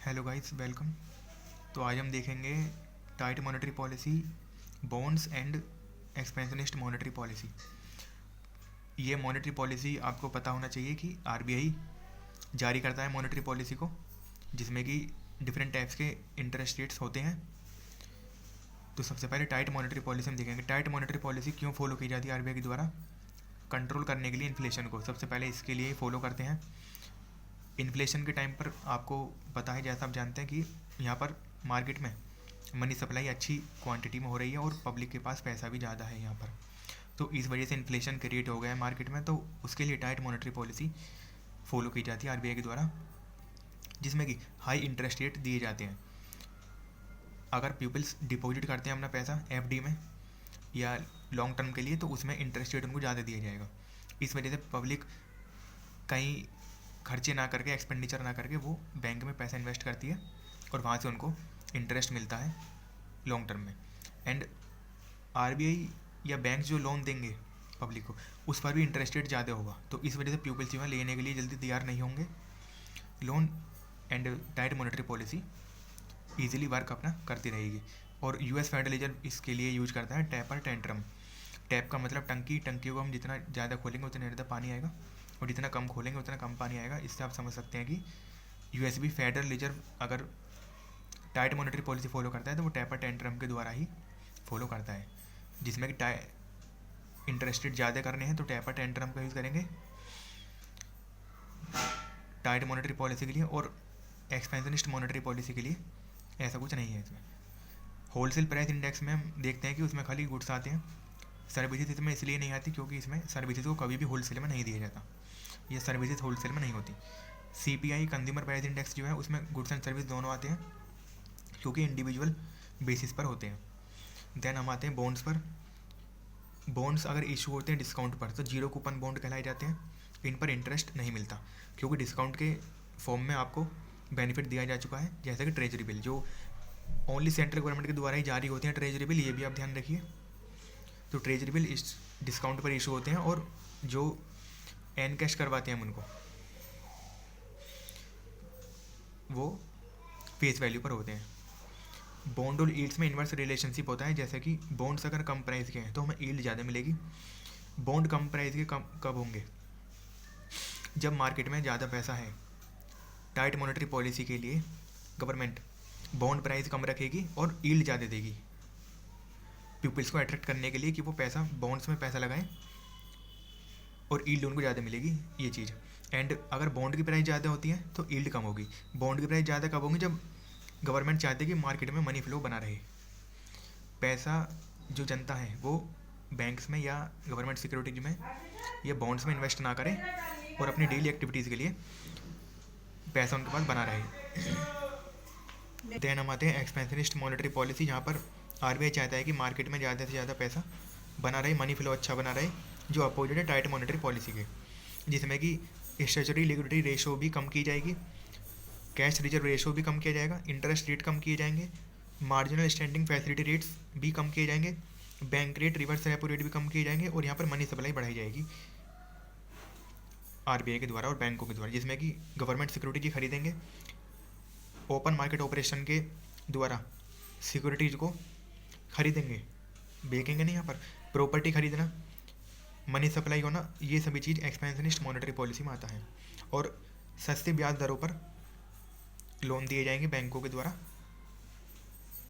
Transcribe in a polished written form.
Hello guys, welcome. तो आज हम देखेंगे tight monetary policy, bonds and expansionist monetary policy. ये मॉनेटरी पॉलिसी आपको पता होना चाहिए कि आरबीआई जारी करता है मॉनेटरी पॉलिसी को, जिसमें कि डिफरेंट टाइप्स के इंटरेस्ट रेट्स होते हैं। तो सबसे पहले टाइट मॉनेटरी पॉलिसी हम देखेंगे। टाइट मॉनेटरी पॉलिसी क्यों फॉलो की जाती है आरबीआई के द्वारा? कंट्रोल करने के लिए इन्फ्लेशन को सबसे पहले इसके लिए फॉलो करते हैं। इन्फ्लेशन के टाइम पर आपको पता है, जैसा आप जानते हैं कि यहाँ पर मार्केट में मनी सप्लाई अच्छी क्वांटिटी में हो रही है और पब्लिक के पास पैसा भी ज़्यादा है यहाँ पर। तो इस वजह से इन्फ्लेशन क्रिएट हो गया है मार्केट में, तो उसके लिए टाइट मॉनेटरी पॉलिसी फॉलो की जाती है आरबीआई के द्वारा, जिसमें कि हाई इंटरेस्ट रेट दिए जाते हैं। अगर पीपल्स डिपॉजिट करते हैं अपना पैसा एफडी में या लॉन्ग टर्म के लिए, तो उसमें इंटरेस्ट रेट उनको ज़्यादा दिया जाएगा। इस वजह से पब्लिक कहीं खर्चे ना करके, एक्सपेंडिचर ना करके वो बैंक में पैसा इन्वेस्ट करती है और वहाँ से उनको इंटरेस्ट मिलता है लॉन्ग टर्म में। एंड आरबीआई या बैंक जो लोन देंगे पब्लिक को, उस पर भी इंटरेस्ट रेट ज़्यादा होगा। तो इस वजह से पीपल्स जो है लेने के लिए जल्दी तैयार नहीं होंगे loan. And tight monetary policy easily work अपना करती रहेगी। और यूएस फेडरल रिजर्व इसके लिए यूज करता है टैपर टेंट्रम। टैप का मतलब टंकी, टंकी को हम जितना ज़्यादा खोलेंगे उतना ज़्यादा पानी आएगा और जितना कम खोलेंगे उतना कम पानी आएगा। इससे आप समझ सकते हैं कि यूएसबी फेडरल रिजर्व अगर टाइट मॉनेटरी पॉलिसी फॉलो करता है तो वो टैपर टेंट्रम के द्वारा ही फॉलो करता है, जिसमें कि इंटरेस्ट रेट ज़्यादा करने हैं तो टैपर टेंट्रम का यूज़ करेंगे टाइट मॉनेटरी पॉलिसी के लिए। और एक्सपेंशनिस्ट मॉनेटरी पॉलिसी के लिए ऐसा कुछ नहीं है। इसमें होलसेल प्राइस इंडेक्स में हम देखते हैं कि उसमें खाली गुड्स आते हैं, सर्विसेज इसमें इसलिए नहीं आती क्योंकि इसमें सर्विसेज को कभी भी होलसेल में नहीं दिया जाता, ये सर्विसेज होलसेल में नहीं होती। सीपीआई कंज्यूमर प्राइस इंडेक्स जो है उसमें गुड्स एंड सर्विस दोनों आते हैं, क्योंकि इंडिविजुअल बेसिस पर होते हैं। देन हम आते हैं बॉन्ड्स पर। बॉन्ड्स अगर इशू होते हैं डिस्काउंट पर तो जीरो कूपन बॉन्ड कहलाए जाते हैं। इन पर इंटरेस्ट नहीं मिलता क्योंकि डिस्काउंट के फॉर्म में आपको बेनिफिट दिया जा चुका है, जैसे कि ट्रेजरी बिल जो ओनली सेंट्रल गवर्नमेंट के द्वारा ही जारी होते हैं। ट्रेजरी बिल ये भी आप ध्यान रखिए। तो ट्रेजरी बिल इस डिस्काउंट पर इशू होते हैं और जो एन कैश करवाते हैं हम उनको, वो फेस वैल्यू पर होते हैं। बॉन्ड और ईल्ड्स में इन्वर्स रिलेशनशिप होता है, जैसे कि बॉन्ड्स अगर कम प्राइस के हैं तो हमें ईल्ड ज़्यादा मिलेगी। बॉन्ड कम प्राइस के कब होंगे? जब मार्केट में ज़्यादा पैसा है। टाइट मॉनेटरी पॉलिसी के लिए गवर्नमेंट बॉन्ड प्राइस कम रखेगी और ईल्ड ज़्यादा देगी पीपल्स को अट्रैक्ट करने के लिए कि वो पैसा बॉन्ड्स में पैसा लगाएं और ईल्ड उनको ज़्यादा मिलेगी, ये चीज़। एंड अगर बॉन्ड की प्राइस ज़्यादा होती है तो ईल्ड कम होगी। बॉन्ड की प्राइस ज़्यादा कब होगी? जब गवर्नमेंट चाहती है कि मार्केट में मनी फ्लो बना रहे, पैसा जो जनता है वो बैंक्स में या गवर्नमेंट सिक्योरिटीज में या बॉन्ड्स में इन्वेस्ट ना करें और अपनी डेली एक्टिविटीज़ के लिए पैसा उनके पास बना रहे। देन हम आते हैं एक्सपेंशनिस्ट मॉनेटरी पॉलिसी, जहाँ पर आरबीआई चाहता है कि मार्केट में ज़्यादा से ज़्यादा पैसा बना रहे, मनी फ्लो अच्छा बना रहे, जो अपोजिट है टाइट मॉनेटरी पॉलिसी के, जिसमें कि स्ट्रेचरी लिक्विडिटी रेशो भी कम की जाएगी, कैश रिजर्व रेशो भी कम किया जाएगा, इंटरेस्ट रेट कम किए जाएंगे, मार्जिनल स्टैंडिंग फैसिलिटी रेट्स भी कम किए जाएंगे, bank rate, reverse repo rate भी कम किए जाएंगे और यहाँ पर मनी सप्लाई बढ़ाई जाएगी आरबीआई के द्वारा और बैंकों के द्वारा, जिसमें कि गवर्नमेंट सिक्योरिटीज खरीदेंगे। ओपन मार्केट ऑपरेशन के द्वारा सिक्योरिटीज़ को खरीदेंगे, बेचेंगे नहीं। यहाँ पर प्रॉपर्टी खरीदना, मनी सप्लाई होना, ये सभी चीज़ एक्सपेंशनिस्ट मॉनेटरी पॉलिसी में आता है। और सस्ते ब्याज दरों पर लोन दिए जाएंगे बैंकों के द्वारा